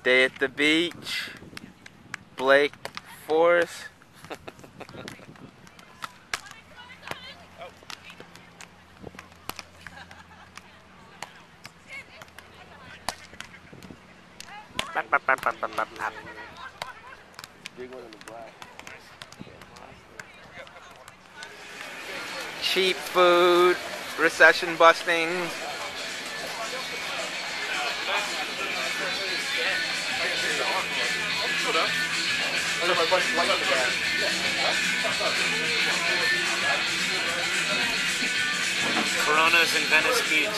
Day at the beach. Blake Forest. Cheap food, recession busting. Coronas in Venice Beach.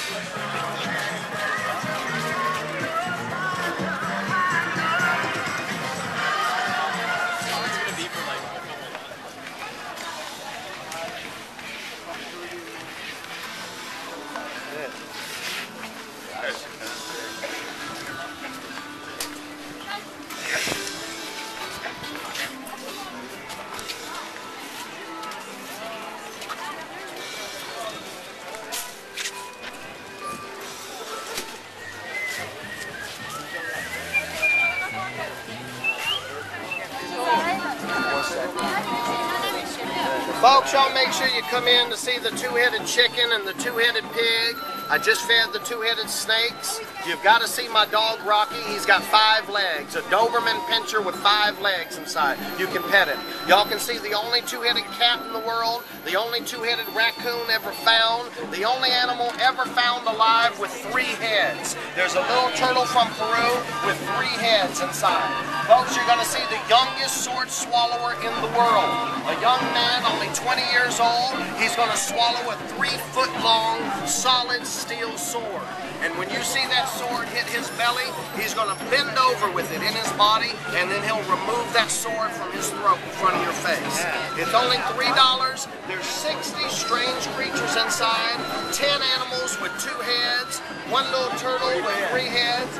Folks, y'all make sure you come in to see the two-headed chicken and the two-headed pig. I just fed the two-headed snakes. You've got to see my dog Rocky. He's got 5 legs, a Doberman Pinscher with 5 legs inside. You can pet him. Y'all can see the only two-headed cat in the world, the only two-headed raccoon ever found, the only animal ever found alive with 3 heads. There's a little turtle from Peru with 3 heads inside. Folks, you're going to see the youngest sword swallower in the world. A young man, only 20 years old. He's going to swallow a 3-foot-long solid steel sword. And when you see that sword hit his belly, he's going to bend over with it in his body, and then he'll remove that sword from his throat in front of your face. It's only $3. There's 60 strange creatures inside, 10 animals with 2 heads, 1 little turtle with 3 heads.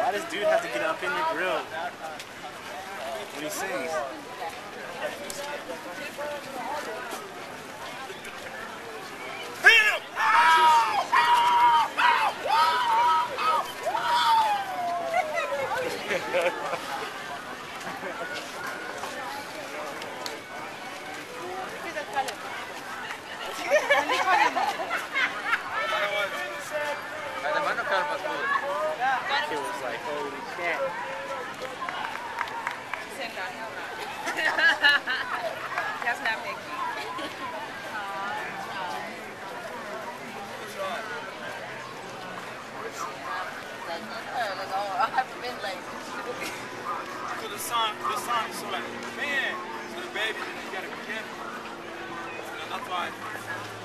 Why does dude have to get up in your grill when he sings? It was like, holy shit. He doesn't have big 5.